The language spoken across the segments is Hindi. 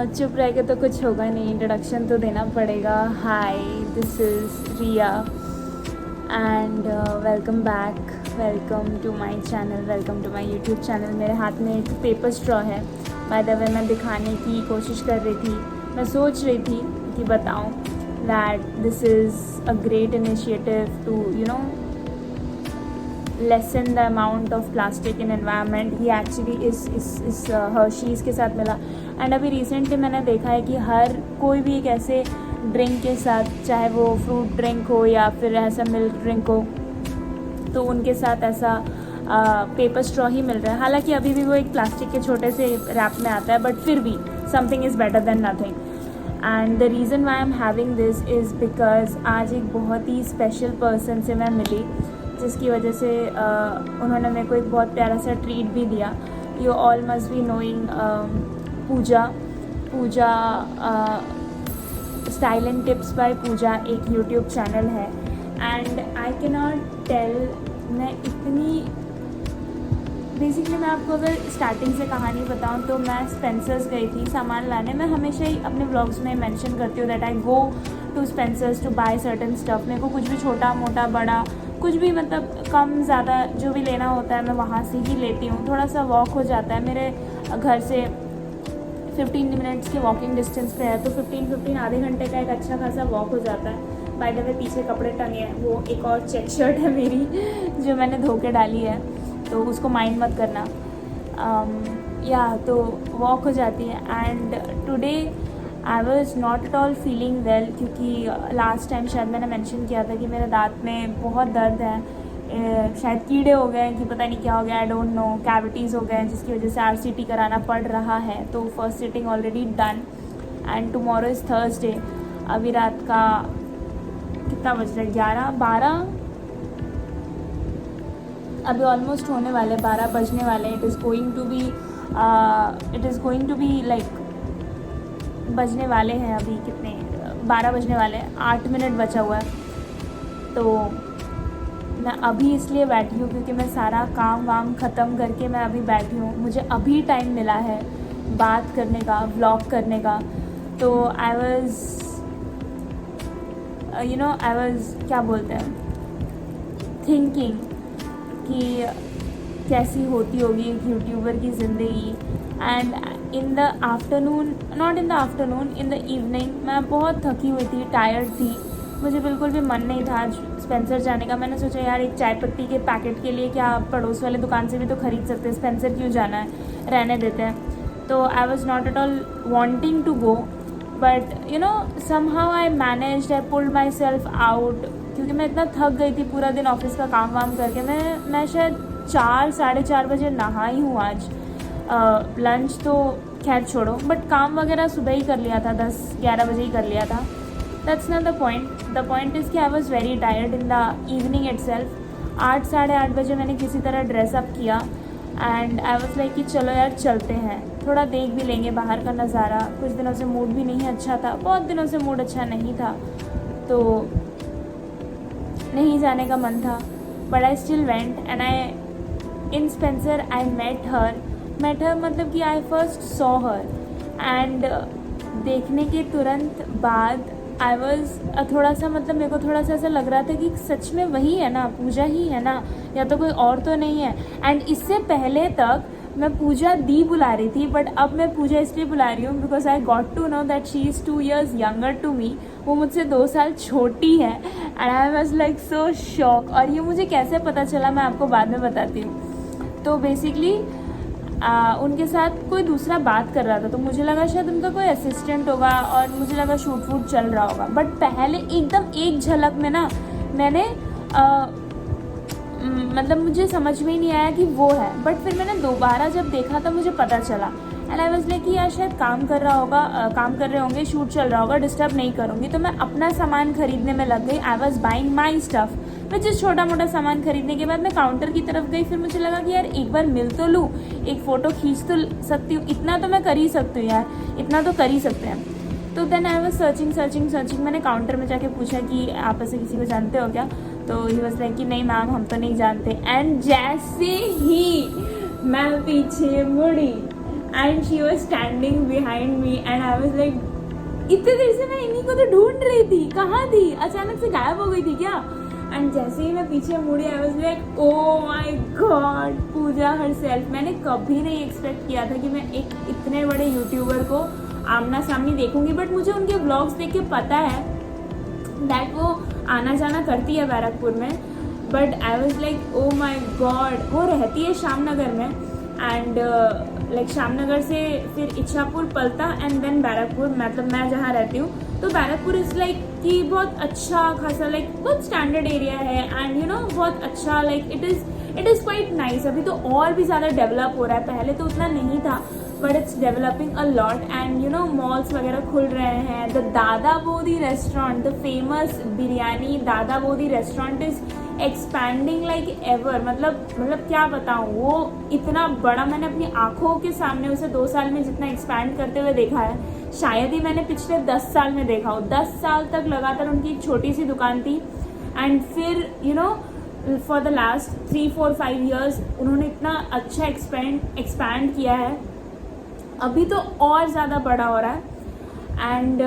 चुप रह के तो कुछ होगा नहीं, इंट्रोडक्शन तो देना पड़ेगा. Hi, this is Riya and welcome back, welcome to my channel, welcome to my YouTube channel. मेरे हाथ में एक पेपर स्ट्रॉ है. बाय द वे मैं दिखाने की कोशिश कर रही थी, मैं सोच रही थी कि बताऊं that this is a great initiative to lessen the amount of plastic in environment. ही एक्चुअली इस हर्शीज़ के साथ मिला. एंड अभी रिसेंटली मैंने देखा है कि हर कोई भी एक ऐसे ड्रिंक के साथ, चाहे वो फ्रूट ड्रिंक हो या फिर ऐसा मिल्क ड्रिंक हो, तो उनके साथ ऐसा पेपर स्ट्रॉ ही मिल रहा है. हालांकि अभी भी वो एक प्लास्टिक के छोटे से रैप में आता है, बट फिर भी something is better than nothing. And the reason why I am having this is because आज एक बहुत ही स्पेशल पर्सन से मैं मिली, जिसकी वजह से उन्होंने मेरे को एक बहुत प्यारा सा ट्रीट भी दिया. You all must be knowing Pooja style and tips by Pooja एक यूट्यूब चैनल है. And I can not tell, मैं इतनी बेसिकली मैं आपको अगर स्टार्टिंग से कहानी बताऊं तो मैं स्पेंसर्स गई थी सामान लाने. मैं हमेशा ही अपने व्लॉग्स में मेंशन करती हूँ that I go to Spencer's to buy certain stuff. मेरे को कुछ भी छोटा मोटा बड़ा कुछ भी मतलब कम ज़्यादा जो भी लेना होता है मैं वहाँ से ही लेती हूँ. थोड़ा सा वॉक हो जाता है, मेरे घर से 15 मिनट्स के वॉकिंग डिस्टेंस पे है, तो 15 आधे घंटे का एक अच्छा खासा वॉक हो जाता है. बाय द वे पीछे कपड़े टंगे हैं, वो एक और चेक शर्ट है मेरी जो मैंने धो के डाली है, तो उसको माइंड मत करना. तो वॉक हो जाती है. And today I was not at all feeling well, क्योंकि लास्ट टाइम शायद मैंने मेंशन किया था कि मेरे दांत में बहुत दर्द है. शायद कीड़े हो गए कि पता नहीं क्या हो गया, आई डोंट नो, कैविटीज़ हो गए हैं जिसकी वजह से RCT कराना पड़ रहा है. तो first sitting already done and tomorrow is Thursday. अभी रात का कितना बज रहा है, 11-12, अभी ऑलमोस्ट होने वाले 12 बजने वाले. It is going to be like बजने वाले हैं, अभी कितने 12 बजने वाले हैं, 8 मिनट बचा हुआ है. तो मैं अभी इसलिए बैठी हूँ क्योंकि मैं सारा काम वाम ख़त्म करके मैं अभी बैठी हूँ. मुझे अभी टाइम मिला है बात करने का, व्लॉग करने का. तो आई वॉज़ क्या बोलते हैं, थिंकिंग कि कैसी होती होगी एक यूट्यूबर की ज़िंदगी. And in the afternoon, not in the afternoon, in the evening मैं बहुत थकी हुई थी, टायर्ड थी. मुझे बिल्कुल भी मन नहीं था आज स्पेंसर जाने का. मैंने सोचा यार एक चाय पत्ती के पैकेट के लिए क्या पड़ोस वाले दुकान से भी तो ख़रीद सकते हैं, स्पेंसर क्यों जाना है, रहने देते हैं. तो I was not at all wanting to go, but somehow I managed, I pulled myself out, क्योंकि मैं इतना थक गई थी पूरा दिन ऑफिस का काम वाम करके. मैं शायद 4-4:30 बजे नहाई हूँ आज. लंच तो खैर छोड़ो, बट काम वगैरह सुबह ही कर लिया था, 10-11 बजे ही कर लिया था. That's not the point. The point is कि I was very tired in the evening itself. 8-8:30 बजे मैंने किसी तरह ड्रेसअप किया एंड आई वॉज़ लाइक कि चलो यार चलते हैं, थोड़ा देख भी लेंगे बाहर का नज़ारा. कुछ दिनों से मूड भी नहीं अच्छा था, बहुत दिनों से मूड अच्छा नहीं था, तो नहीं जाने का मन था. But I still went and in Spencer I met her मतलब कि I first saw her. And देखने के तुरंत बाद आई वॉज़ थोड़ा सा, मतलब मेरे को थोड़ा सा ऐसा लग रहा था कि सच में वही है ना, पूजा ही है ना, या तो कोई और तो नहीं है. एंड इससे पहले तक मैं पूजा दी बुला रही थी, बट अब मैं पूजा इसलिए बुला रही हूँ because I got to know that she is 2 years younger to me. वो मुझसे 2 साल छोटी है. And I was like so shock. और ये मुझे कैसे पता चला मैं आपको बाद में बताती हूँ. तो बेसिकली उनके साथ कोई दूसरा बात कर रहा था, तो मुझे लगा शायद उनका कोई असिस्टेंट होगा और मुझे लगा शूट वूट चल रहा होगा. बट पहले एकदम एक झलक में ना मैंने मतलब मुझे समझ में ही नहीं आया कि वो है. बट फिर मैंने दोबारा जब देखा तो मुझे पता चला. एंड आई वॉज लाइक कि यार शायद काम कर रहे होंगे, शूट चल रहा होगा, डिस्टर्ब नहीं करूँगी. तो मैं अपना सामान खरीदने में लग गई. I was buying my stuff. मैं जिस छोटा मोटा सामान खरीदने के बाद मैं काउंटर की तरफ गई. फिर मुझे लगा कि यार एक बार मिल तो लूँ, एक फ़ोटो खींच तो सकती हूँ, इतना तो मैं कर ही सकती हूँ यार, इतना तो कर ही सकते हैं. तो देन आई वॉज सर्चिंग. मैंने काउंटर में जाके पूछा कि आप ऐसे किसी को जानते हो क्या. तो ही वॉज लाइक कि नहीं मैम हम तो नहीं जानते. एंड जैसे ही मैं पीछे मुड़ी and she was standing behind me and I was like इतने देर से मैं इन्हीं को तो ढूंढ रही थी, कहाँ थी, अचानक से गायब हो गई थी क्या? एंड जैसे ही मैं पीछे मुड़ी I was like oh my God, Puja herself. मैंने कभी नहीं एक्सपेक्ट किया था कि मैं एक इतने बड़े यूट्यूबर को आमना सामनी देखूंगी, बट मुझे उनके व्लॉग्स देख के पता है दैट वो आना जाना करती है बैरकपुर में, but I was like oh my God. वो रहती है श्यामनगर में एंड लाइक श्यामनगर से फिर इच्छापुर, पलता एंड देन बैरकपुर, मतलब मैं जहाँ रहती हूँ। तो बैरकपुर इज़ लाइक कि बहुत अच्छा खासा लाइक बहुत स्टैंडर्ड एरिया है एंड यू नो बहुत अच्छा like it is quite nice. अभी तो और भी ज़्यादा डेवलप हो रहा है, पहले तो उतना नहीं था, but it's developing a lot and you know malls वगैरह खुल रहे हैं। The Dada Boudi restaurant, the famous biryani Dada Boudi restaurant is expanding like ever. मतलब क्या बताऊँ, वो इतना बड़ा मैंने अपनी आंखों के सामने उसे 2 साल में जितना एक्सपैंड करते हुए देखा है शायद ही मैंने पिछले 10 साल में देखा हो। 10 साल तक लगातार उनकी एक छोटी सी दुकान थी एंड फिर you know for the last 3-4-5 years उन्होंने इतना अच्छा एक्सपैंड किया है, अभी तो और ज़्यादा बड़ा हो रहा है। एंड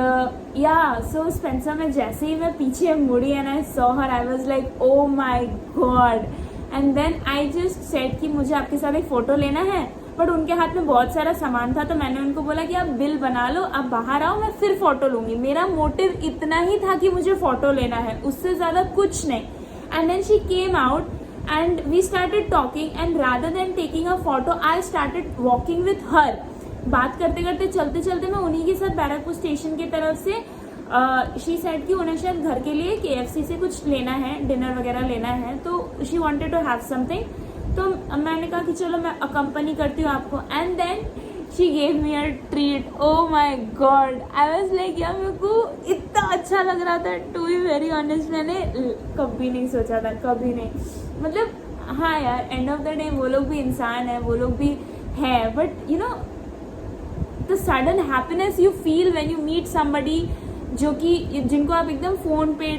या सो स्पेंसर में जैसे ही मैं पीछे मुड़ी and I saw her, I was like oh my God. And then I just said कि मुझे आपके साथ एक फ़ोटो लेना है, बट उनके हाथ में बहुत सारा सामान था, तो मैंने उनको बोला कि आप बिल बना लो, आप बाहर आओ, मैं फिर फ़ोटो लूँगी। मेरा मोटिव इतना ही था कि मुझे फ़ोटो लेना है, उससे ज़्यादा कुछ नहीं। And then she came out and we started talking and rather than taking a photo I started walking with her. बात करते करते चलते चलते मैं उन्हीं के साथ बैरकपुर स्टेशन की तरफ से शी सेड कि उन्हें शायद घर के लिए KFC से कुछ लेना है, डिनर वगैरह लेना है, तो she wanted to have something. तो मैंने कहा कि चलो मैं अकम्पनी करती हूँ आपको। And then she gave me a treat. Oh my God, I was like यार मेरे को इतना अच्छा लग रहा था। टू बी वेरी ऑनेस्ट मैंने कभी नहीं सोचा था, कभी नहीं। मतलब हाँ यार, एंड ऑफ द डे वो लोग भी इंसान है, वो लोग भी है, but you know the sudden happiness you feel when you meet somebody जो कि जिनको आप एकदम फ़ोन पे,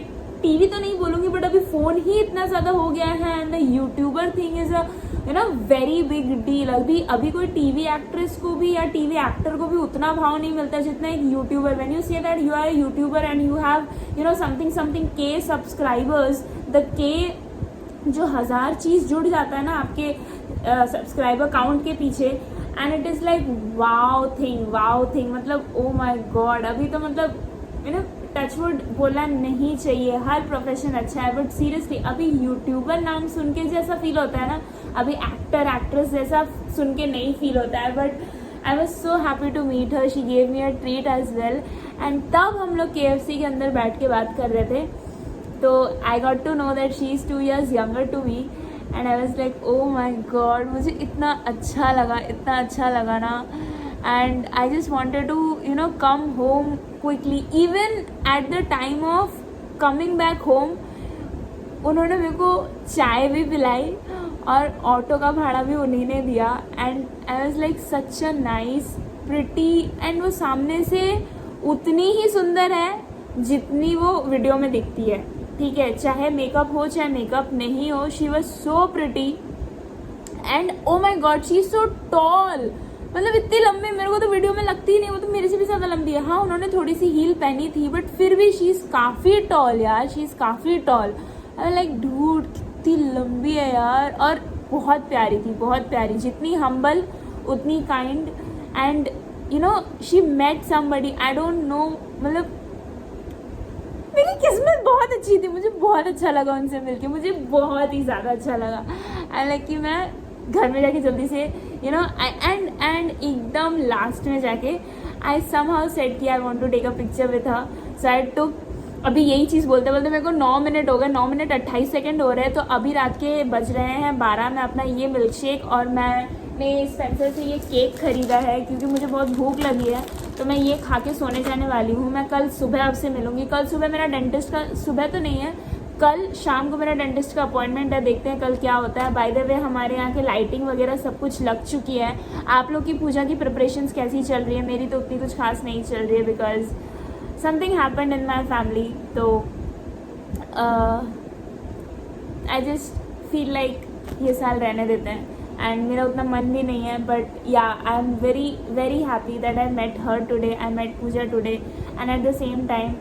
टीवी तो नहीं बोलूँगी बट अभी फ़ोन ही इतना ज़्यादा हो गया है and the YouTuber thing is a you know very big deal. अभी कोई टीवी एक्ट्रेस को भी या टीवी एक्टर को भी उतना भाव नहीं मिलता जितना एक YouTuber. When you say that you are a YouTuber and you have you know something K subscribers, the K जो 1000 चीज़ जुड़ जाता है ना आपके सब्सक्राइबर काउंट के पीछे, and it is like wow thing. मतलब ओ माई गॉड, अभी तो मतलब यू नो टचवुड बोलना नहीं चाहिए, हर प्रोफेशन अच्छा है, बट सीरियसली अभी यूट्यूबर नाम सुन के जैसा फील होता है ना, अभी एक्टर एक्ट्रेस जैसा सुन के नहीं फील होता है। But I was so happy to meet her, she gave me a treat as well. And तब हम लोग KFC के अंदर बैठ के बात कर रहे थे, तो I got to know that she is 2 years younger to me and I was like oh my God, मुझे इतना अच्छा लगा ना। And I just wanted to you know come home quickly. Even at the time of coming back home उन्होंने मेरे को चाय भी पिलाई और ऑटो का भाड़ा भी उन्हीं ने दिया। And I was like such a nice pretty, and वो सामने से उतनी ही सुंदर है जितनी वो वीडियो में दिखती है, ठीक है, चाहे मेकअप हो चाहे मेकअप नहीं हो। She was so pretty and oh my God she is so tall. मतलब इतनी लंबी मेरे को तो वीडियो में लगती ही नहीं, वो तो मेरे से भी ज़्यादा लंबी है। हाँ उन्होंने थोड़ी सी हील पहनी थी बट फिर भी शी इज़ काफ़ी टॉल यार, शी इज़ काफ़ी टॉल। आई लाइक डूड कितनी लंबी है यार, और बहुत प्यारी थी, बहुत प्यारी, जितनी हम्बल उतनी kind. And you know she met somebody, I don't know, मतलब मेरी किस्मत बहुत अच्छी थी, मुझे बहुत अच्छा लगा उनसे मिलके, मुझे बहुत ही ज़्यादा अच्छा लगा। आई लाइक कि मैं घर में जाके जल्दी से यू नो एंड एकदम लास्ट में जाके आई समहाउ सेड कि I want to take a picture with her, so I took. अभी यही चीज़ बोलते बोलते मेरे को 9 मिनट हो गए, 9 मिनट 28 सेकेंड हो रहे हैं। तो अभी रात के बज रहे हैं 12 में अपना ये मिल्क शेक और मैंने स्पेंसर से ये केक ख़रीदा है क्योंकि मुझे बहुत भूख लगी है, तो मैं ये खा के सोने जाने वाली हूँ। मैं कल सुबह आपसे मिलूँगी। कल सुबह मेरा डेंटिस्ट का, सुबह तो नहीं है, कल शाम को मेरा डेंटिस्ट का अपॉइंटमेंट है, देखते हैं कल क्या होता है। बाय द वे हमारे यहाँ के लाइटिंग वगैरह सब कुछ लग चुकी है। आप लोग की पूजा की प्रिपरेशंस कैसी चल रही है? मेरी तो उतनी कुछ खास नहीं चल रही है because something happened in my family. तो आई जस्ट फील लाइक ये साल रहने देते हैं। एंड मेरा उतना मन भी नहीं है, but yeah I am very very happy that I met her today, I met Puja today. And at the same time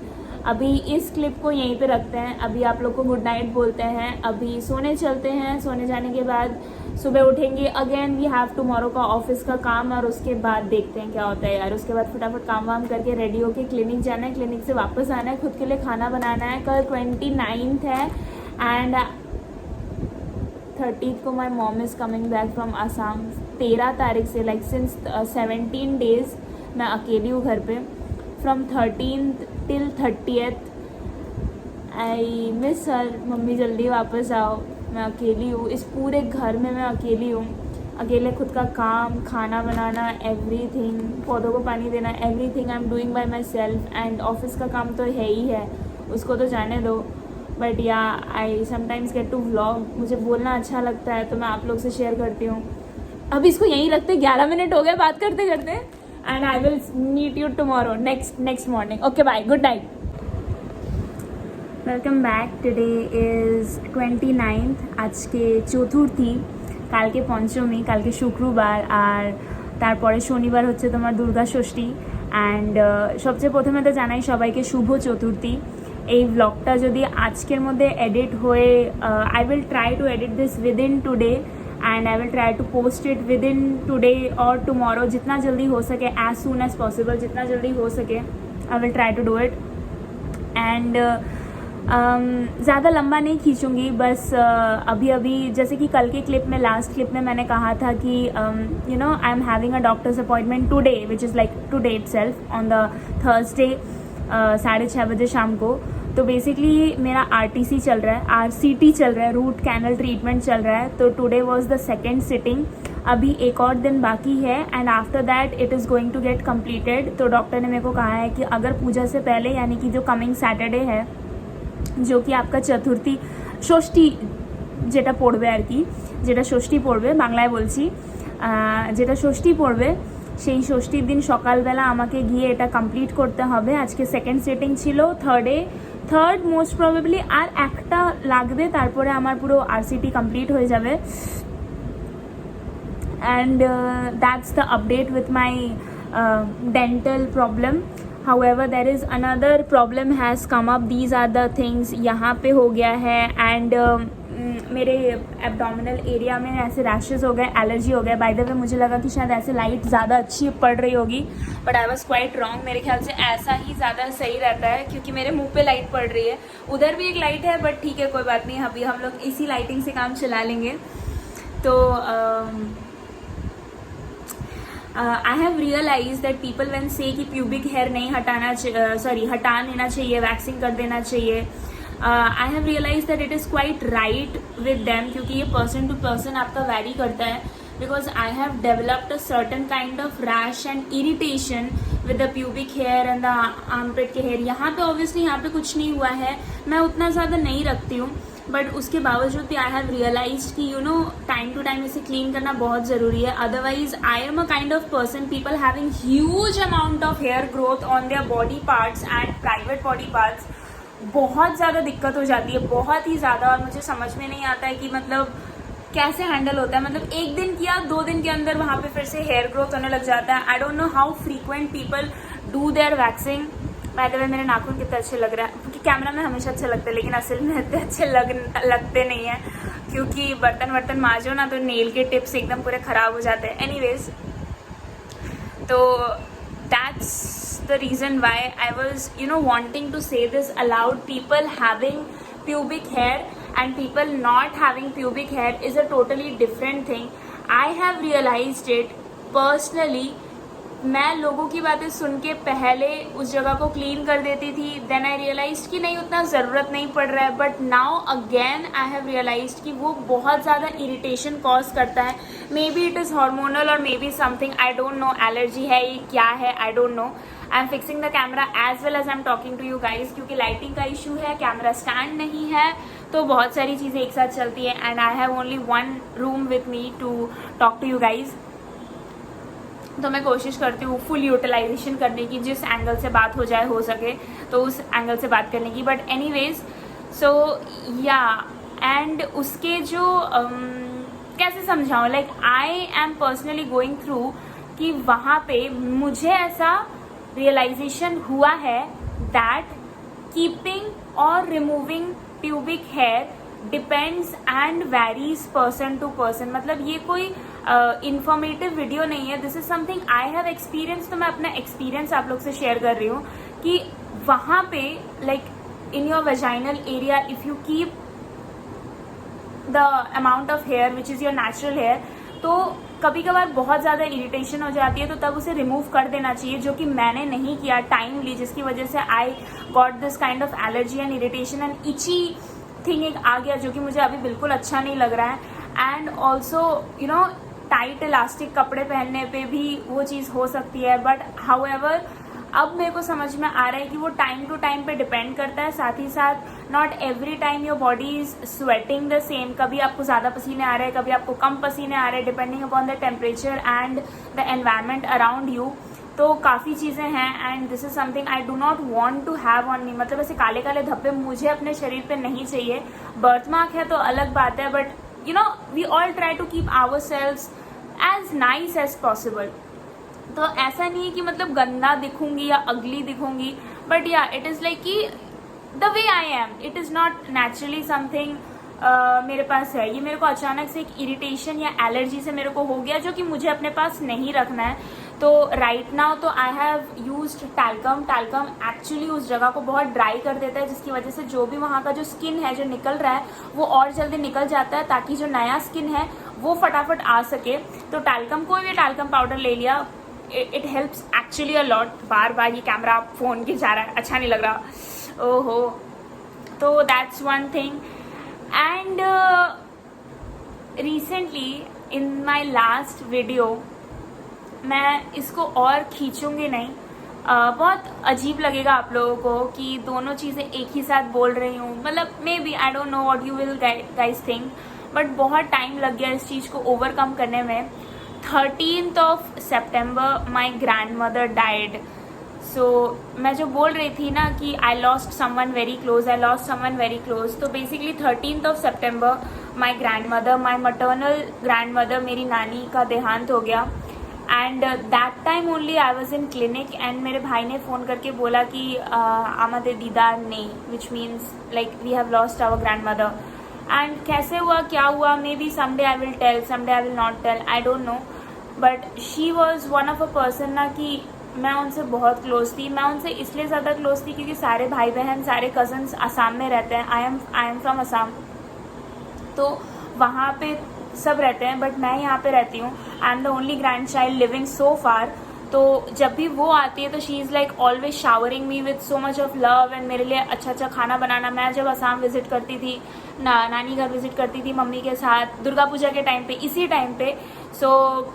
अभी इस क्लिप को यहीं पे रखते हैं, अभी आप लोग को गुड नाइट बोलते हैं, अभी सोने चलते हैं। सोने जाने के बाद सुबह उठेंगे, अगेन वी हैव टुमारो का ऑफिस का काम, और उसके बाद देखते हैं क्या होता है यार। उसके बाद फटाफट काम वाम करके रेडी होके क्लिनिक जाना है, क्लिनिक से वापस आना है, खुद के लिए खाना बनाना है। कल 29th है एंड 30th को my mom is coming back from Assam. 13 तारीख से लाइक सिंस 17 डेज मैं अकेली हूँ घर पे। From 13th till 30th I miss her. Mummy जल्दी वापस आओ, मैं अकेली हूँ इस पूरे घर में, मैं अकेली हूँ। अकेले खुद का काम, खाना बनाना, एवरीथिंग, पौधों को पानी देना, everything I am doing by my self. And office का काम तो है ही है, उसको तो जाने दो, but yeah I sometimes get to vlog. मुझे बोलना अच्छा लगता है तो मैं आप लोग से शेयर करती हूँ। अब इसको यहीं रखते, 11 मिनट हो गए बात करते करते। And I will meet you tomorrow next morning. Okay bye, good night. Welcome back. Today is 29th, আজকে চতুর্থী। কালকে পঞ্চমী, কালকে শুক্রবার, আর তারপরে শনিবার হচ্ছে তোমার দুর্গা ষষ্ঠী। অ্যান্ড সবচেয়ে প্রথমে তো জানাই সবাইকে শুভ চতুর্থী। এই ব্লগটা যদি আজকের মধ্যে এডিট হয়ে, I will try to edit this within today and I will try to post it within today और टुमारो, जितना जल्दी हो सके, एज सून एज पॉसिबल, जितना जल्दी हो सके I will try to do it. And ज़्यादा लंबा नहीं खींचूँगी, बस अभी अभी जैसे कि कल के क्लिप में, लास्ट क्लिप में मैंने कहा था कि you know I am having a doctor's appointment today which is like today itself on the Thursday 6:30 बजे शाम को। तो बेसिकली मेरा आरटीसी चल रहा है, आरसीटी चल रहा है, रूट कैनल ट्रीटमेंट चल रहा है। तो today was the second sitting, अभी एक और दिन बाकी है and after that it is going to get completed. तो डॉक्टर ने मेरे को कहा है कि अगर पूजा से पहले, यानी कि जो कमिंग सैटरडे है, जो कि आपका चतुर्थी षष्ठी যেটা পড়বে আর কি, যেটা ষষ্ঠী পড়বে, বাংলায় বলছি, যেটা ষষ্ঠী পড়বে সেই ষষ্ঠীর দিন সকালবেলা আমাকে গিয়ে এটা কমপ্লিট করতে হবে। আজকে সেকেন্ড সেটিং ছিল, থার্ড মোস্ট প্রবাবলি আর একটা লাগবে, তারপরে আমার পুরো আরসিটি কমপ্লিট হয়ে যাবে। And that's the update with my dental problem. However, there is another problem has come up. These are the things यहाँ पे हो गया है एंड मेरे एब्डोमिनल एरिया में ऐसे रैशेस हो गए, एलर्जी हो गया। बाय द वे मुझे लगा कि शायद ऐसे लाइट ज़्यादा अच्छी पड़ रही होगी, but I was quite wrong. मेरे ख्याल से ऐसा ही ज़्यादा सही रहता है, क्योंकि मेरे मुंह पे लाइट पड़ रही है। उधर भी एक लाइट है, बट ठीक है, कोई बात नहीं, अभी हम लोग इसी लाइटिंग से काम चला लेंगे। तो I have realized that people when say कि pubic hair नहीं हटाना, हटा लेना चाहिए, वैक्सिंग कर देना चाहिए, I have realized that it is quite right with them, क्योंकि ये person to person आपका vary करता है। Because I have developed a certain kind of rash and irritation with the pubic hair and the armpit के hair। यहाँ पे obviously यहाँ पे कुछ नहीं हुआ है, मैं उतना ज़्यादा नहीं रखती हूँ, बट उसके बावजूद भी आई हैव रियलाइज कि you know time to time इसे क्लीन करना बहुत ज़रूरी है। Otherwise I am a kind of person, people having huge amount of hair growth on their body parts and private body parts, बहुत ज़्यादा दिक्कत हो जाती है, बहुत ही ज़्यादा। और मुझे समझ में नहीं आता है कि मतलब कैसे हैंडल होता है। मतलब एक दिन किया, 2 दिन के अंदर वहाँ पे फिर से हेयर ग्रोथ होने लग जाता है। I don't know how frequent people do their waxing. Bye the वे मेरे नाखून कितने अच्छे लग रहा है, क्योंकि कैमरा में हमेशा अच्छे लगते हैं, लेकिन असल में इतने अच्छे लगते नहीं हैं, क्योंकि बर्तन मांजो ना तो नेल के टिप्स एकदम पूरे ख़राब हो जाते हैं। एनीवेज, तो that's the reason why I was wanting to say this aloud. People having pubic hair and people not having pubic hair is a totally different thing. I have realized it personally. मैं लोगों की बातें सुन के पहले उस जगह को क्लीन कर देती थी, देन आई रियलाइज कि नहीं, उतना ज़रूरत नहीं पड़ रहा है। But now again I have realise कि वो बहुत ज़्यादा इरिटेशन कॉज करता है। Maybe it is hormonal और maybe something, I don't know, allergy है, ये क्या है, I don't know. I am fixing the camera as well as I am talking to you guys, क्योंकि लाइटिंग का इशू है, कैमरा स्टैंड नहीं है, तो बहुत सारी चीज़ें एक साथ चलती है। And I have only 1 room with me to talk to you guys. तो मैं कोशिश करती हूँ फुल यूटिलाइजेशन करने की, जिस एंगल से बात हो जाए, हो सके तो उस एंगल से बात करने की। बट एनीवेज, सो या, एंड उसके जो कैसे समझाऊँ, like I am personally going through कि वहाँ पे मुझे ऐसा रियलाइजेशन हुआ है दैट कीपिंग और removing pubic hair depends and varies person to person. मतलब ये कोई इंफॉर्मेटिव वीडियो नहीं है, this is something I have experience. तो मैं अपना एक्सपीरियंस आप लोग से शेयर कर रही हूँ कि वहाँ पे like in your vaginal area if you keep the amount of hair which is your natural hair, तो कभी कभार बहुत ज़्यादा इरिटेशन हो जाती है, तो तब उसे रिमूव कर देना चाहिए, जो कि मैंने नहीं किया टाइमली, जिसकी वजह से I got this kind of allergy and irritation and itchy thing एक आ गया, जो कि मुझे अभी बिल्कुल अच्छा नहीं लग रहा है. And also you know tight elastic कपड़े पहनने पे भी वो चीज़ हो सकती है. बट हाउएवर अब मेरे को समझ में आ रहा है कि वो टाइम टू टाइम पे डिपेंड करता है. साथ ही साथ not every time your body is sweating the same. कभी आपको ज़्यादा पसीने आ रहे हैं, कभी आपको कम पसीने आ रहे हैं, depending upon the temperature and the environment around you. तो काफ़ी चीज़ें हैं and this is something I do not want to have on me. मतलब ऐसे काले काले धब्बे मुझे अपने शरीर पे नहीं चाहिए. बर्थ मार्क है तो अलग बात है, but you know we all try to keep ourselves as nice as possible. तो ऐसा नहीं है कि मतलब गंदा दिखूंगी या अगली दिखूंगी, बट या इट इज़ लाइक कि the way I am, it is not naturally something मेरे पास है. ये मेरे को अचानक से एक इरिटेशन या एलर्जी से मेरे को हो गया, जो कि मुझे अपने पास नहीं रखना है. तो राइट नाउ तो I have used talcum. Talcum actually उस जगह को बहुत ड्राई कर देता है, जिसकी वजह से जो भी वहाँ का जो स्किन है जो निकल रहा है वो और जल्दी निकल जाता है, ताकि जो नया स्किन है वो फटाफट आ सके. तो टैल्कम, कोई भी टैल्कम पाउडर ले लिया, it helps actually a lot. बार बार ये कैमरा फोन के जा रहा है, अच्छा नहीं लग रहा. ओहो, तो that's one thing. And recently in my last video, मैं इसको और खींचूंगी नहीं, बहुत अजीब लगेगा आप लोगों को कि दोनों चीज़ें एक ही साथ बोल रही हूँ. मतलब maybe I don't know what you will guys think, but बहुत टाइम लग गया इस चीज़ को ओवरकम करने में. 13th of September my grandmother died. So मैं जो बोल रही थी ना कि I lost someone very close, तो basically 13th of September my grandmother, my maternal grandmother, मेरी नानी का देहांत हो गया. And that time only I was in clinic and मेरे भाई ने फ़ोन करके बोला कि आमदे दीदार नहीं, which means like we have lost our grandmother. And कैसे हुआ, क्या हुआ, maybe someday I will tell, someday I will not tell, I don't know. But she was one of a person ना कि मैं उनसे बहुत क्लोज थी. मैं उनसे इसलिए ज़्यादा क्लोज थी क्योंकि सारे भाई बहन, सारे कज़न्स असम में रहते हैं. आई एम फ्रॉम असम, तो वहाँ पे सब रहते हैं, बट मैं यहाँ पे रहती हूँ. I am the only grandchild living so far. तो जब भी वो आती है तो she is like always showering me with so much of love and मेरे लिए अच्छा अच्छा खाना बनाना. मैं जब असम विजिट करती थी, नानी घर विजिट करती थी मम्मी के साथ दुर्गा पूजा के टाइम पे, इसी टाइम पे, सो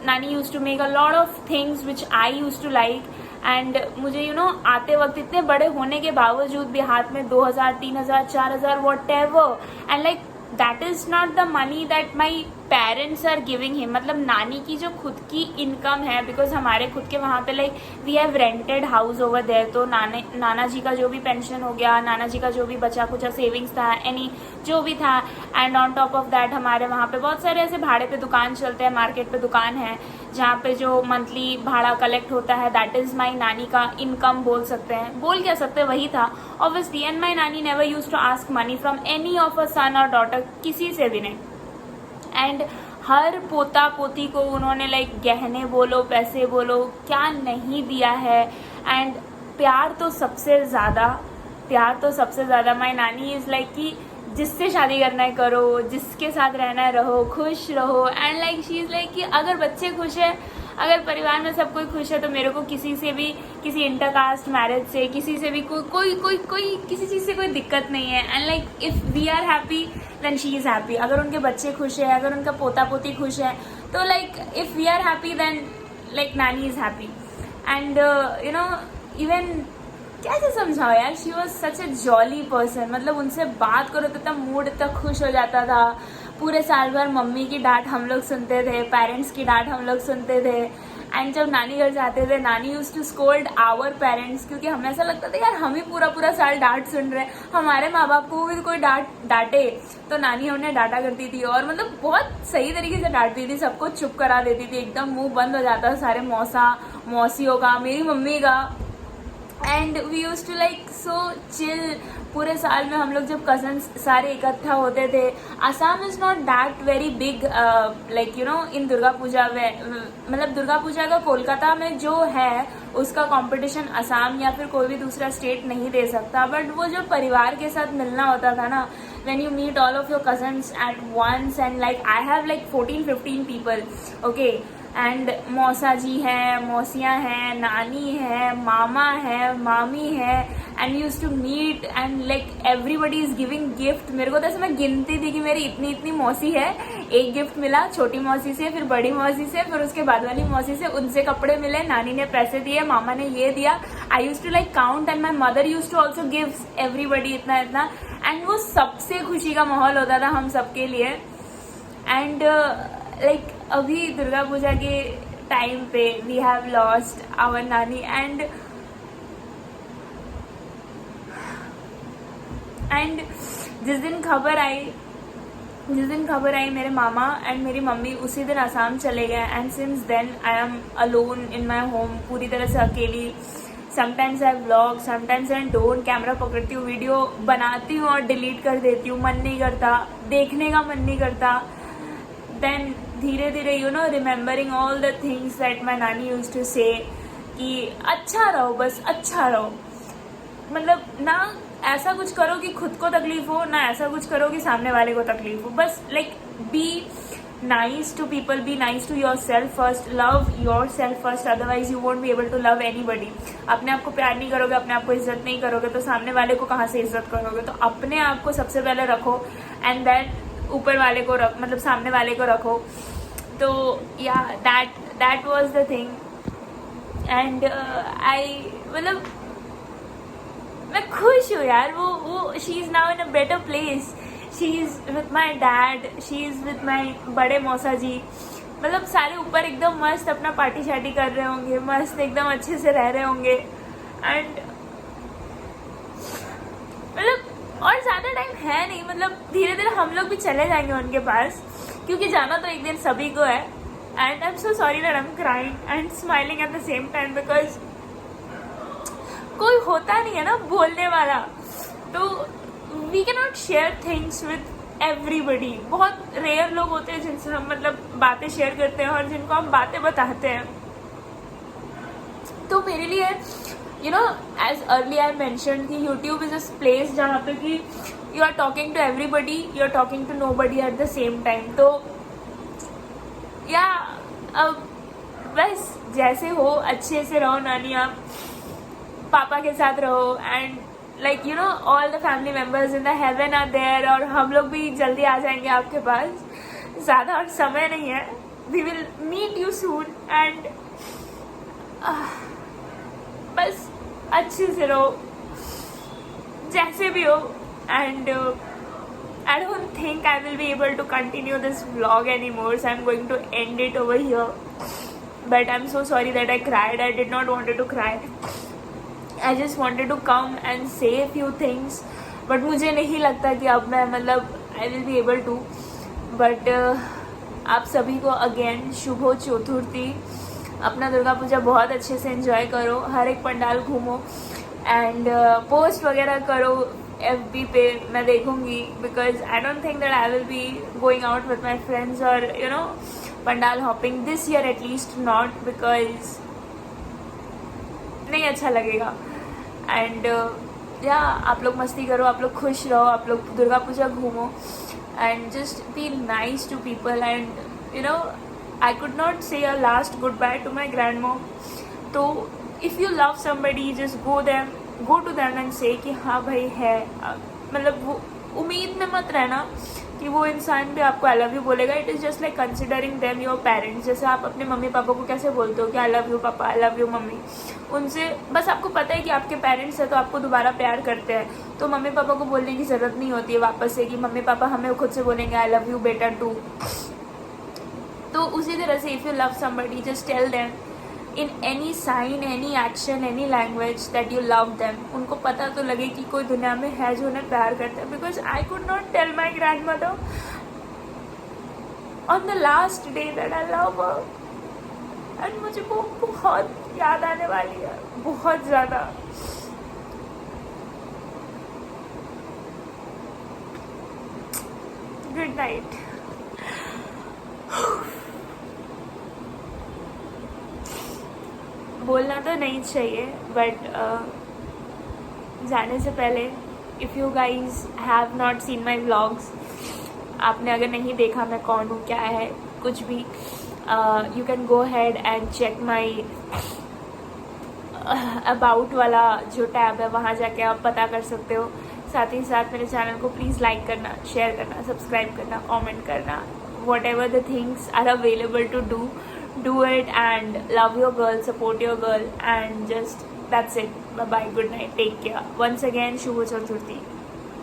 नानी use to make a lot of things which I use to like. And मुझे यू नो आते वक्त इतने बड़े होने के बावजूद भी हाथ में 2000, 3000, 4000 whatever, and like that is not the money that my parents are giving him. मतलब नानी की जो खुद की इनकम है, बिकॉज हमारे खुद के वहाँ पे like we have rented house over there, तो नाना जी का जो भी पेंशन हो गया, नाना जी का जो भी बचा कुचा सेविंग्स था, एनी जो भी था, and on top of that हमारे वहाँ पे बहुत सारे ऐसे भाड़े पे दुकान चलते हैं, मार्केट पे दुकान है जहाँ पे जो मंथली भाड़ा कलेक्ट होता है, दैट इज़ माई नानी का इनकम बोल सकते हैं, बोल क्या सकते हैं, वही था ऑब्वियसली. एंड माई नानी never use to ask money from any of a son और डॉटर, किसी से भी नहीं. एंड हर पोता पोती को उन्होंने लाइक गहने बोलो, पैसे बोलो, क्या नहीं दिया है. एंड प्यार तो सबसे ज़्यादा माई नानी इज़ लाइक कि जिससे शादी करना है करो, जिसके साथ रहना है रहो, खुश रहो. And like she is like कि अगर बच्चे खुश है, अगर परिवार में सब कोई खुश है, तो मेरे को किसी से भी, किसी इंटरकास्ट मैरिज से, किसी से भी कोई किसी चीज़ से कोई दिक्कत नहीं है. And like if we are happy then she is happy. अगर उनके बच्चे खुश है, अगर उनका पोता पोती खुश है, तो like if we are happy then like नानी is happy. And you know even कैसे समझाओ यार, she was such a jolly person. मतलब उनसे बात करो तो इतना मूड इतना खुश हो जाता था. पूरे साल भर मम्मी की डांट हम लोग सुनते थे, पेरेंट्स की डांट हम लोग सुनते थे, एंड जब नानी घर जाते थे, नानी use to scold our parents, क्योंकि हमें ऐसा लगता था यार हम ही पूरा पूरा साल डांट सुन रहे हैं, हमारे माँ बाप को भी कोई डांटे तो नानी हमने डांटा करती थी, और मतलब बहुत सही तरीके से डांटती थी, सबको चुप करा देती थी, एकदम मुंह बंद हो जाता था सारे मौसियों का, मेरी मम्मी का। And we use to like so chill. पूरे साल में हम लोग जब कजन्स सारे इकट्ठा होते थे, Assam is not that very big like you know in Durga Puja मतलब दुर्गा पूजा का कोलकाता में जो है उसका कंपटीशन आसाम या फिर कोई भी दूसरा स्टेट नहीं दे सकता। बट वो जो परिवार के साथ मिलना होता था ना, when you meet all of your cousins at once, and like I have like 14-15 people, okay, and मौसा जी है, मौसियाँ हैं, नानी है, मामा है, मामी है, and use to meet and like everybody is giving gift. मेरे को तो ऐसे मैं गिनती थी कि मेरी इतनी इतनी मौसी है, एक गिफ्ट मिला छोटी मौसी से, फिर बड़ी मौसी से, फिर उसके बाद वाली मौसी से, उनसे कपड़े मिले, नानी ने पैसे दिए, मामा ने ये दिया। I use to like count and my mother use to also give everybody इतना इतना, एंड वो सबसे खुशी का माहौल होता था हम सबके लिए। एंड लाइक अभी दुर्गा पूजा के टाइम पे वी हैव लॉस्ट आवर नानी, एंड जिस दिन खबर आई मेरे मामा एंड मेरी मम्मी उसी दिन आसाम चले गए, and since then I am alone in my home, पूरी तरह से अकेली। Sometimes I vlog, sometimes I don't, camera पकड़ती हूँ, वीडियो बनाती हूँ और डिलीट कर देती हूँ, मन नहीं करता, देखने का मन नहीं करता। देन धीरे धीरे you know remembering all the things that my नानी यूज टू से कि अच्छा रहो, बस अच्छा रहो, मतलब ना ऐसा कुछ करो कि खुद को तकलीफ हो, ना ऐसा कुछ करो कि सामने वाले को तकलीफ हो, बस like be nice to people, be nice to yourself first, love yourself first, otherwise you won't be able to love anybody. अपने आप को प्यार नहीं करोगे, अपने आप को इज्जत नहीं करोगे, तो सामने वाले को कहाँ से इज्जत करोगे? तो अपने आप को सबसे पहले रखो, एंड देन ऊपर वाले को मतलब सामने वाले को रखो। तो या that was the thing. And I मतलब मैं खुश हूँ यार, वो she is now in a better place, she is with my dad, she is with my बड़े मौसा जी, मतलब सारे ऊपर एकदम मस्त अपना पार्टी शार्टी कर रहे होंगे, मस्त एकदम अच्छे से रह रहे होंगे। एंड मतलब और ज़्यादा टाइम है नहीं, मतलब धीरे धीरे हम लोग भी चले जाएंगे उनके पास, क्योंकि जाना तो एक दिन सभी को है। And I am so sorry that I am crying and smiling at the same time, because कोई होता नहीं है ना बोलने वाला, तो we can not share things with everybody. बहुत रेयर लोग होते हैं जिनसे हम मतलब बातें शेयर करते हैं और जिनको हम बातें बताते हैं। तो मेरे लिए you know as early I mention कि यूट्यूब इज अ प्लेस जहाँ पे कि you are talking to everybody, you are talking to nobody at the same time. तो या अब बस जैसे हो अच्छे से रहो नानी, आप पापा के साथ रहो, and like you know all the family members in the heaven are there, और हम लोग भी जल्दी आ जाएंगे आपके पास, ज़्यादा और समय नहीं है, we will meet you soon. And बस अच्छे से रहो जैसे भी हो। And I don't think I will be able to continue this vlog anymore, so I'm going to end it over here. But I'm so sorry that I cried. I did not wanted to cry. I just wanted to come and say a few things. But मुझे नहीं लगता कि अब मैं मतलब I will be able to. But आप सभी को again शुभ चतुर्थी। अपना दुर्गा पूजा बहुत अच्छे से enjoy करो, हर एक पंडाल घूमो, and post वगैरह करो FB पे, मैं देखूंगी, because I don't think that I will be going out with my friends और you know pandal hopping this year, at least not, because नहीं अच्छा लगेगा। एंड या आप लोग मस्ती करो, आप लोग खुश रहो, आप लोग दुर्गा पूजा घूमो, and just be nice to people. And you know I could not say a last goodbye to my grandmom. तो if you love somebody just go to them and say कि हाँ भाई है, मतलब वो उम्मीद में मत रहना कि वो इंसान भी आपको आई लव यू बोलेगा। It is just like considering them your parents. जैसे आप अपने मम्मी पापा को कैसे बोलते हो कि आई लव यू पापा, आई लव यू मम्मी, उनसे बस आपको पता है कि आपके पेरेंट्स हैं तो आपको दोबारा प्यार करते हैं, तो मम्मी पापा को बोलने की ज़रूरत नहीं होती है वापस से कि मम्मी पापा हमें खुद से बोलेंगे आई लव यू बेटा टू। तो उसी तरह से if you love somebody just tell them in any sign, any action, any language that you love them. उनको पता तो लगे कि कोई दुनिया में है जो उन्हें प्यार करता है. Because I could not tell my grandmother on the last day that I love her. And मुझे वो बहुत याद आने वाली है, बहुत ज़्यादा. Good night. बोलना तो नहीं चाहिए, बट जाने से पहले if you guys have not seen my vlogs, आपने अगर नहीं देखा मैं कौन हूँ, क्या है, कुछ भी, you can go head and check my about वाला जो टैब है, वहाँ जाके आप पता कर सकते हो. साथ ही साथ मेरे चैनल को प्लीज़ लाइक करना, शेयर करना, सब्सक्राइब करना, कमेंट करना. whatever the things are available to do it, and love your girl, support your girl, and just that's it. Bye bye, good night, take care. Once again, Shubho Chaturthi.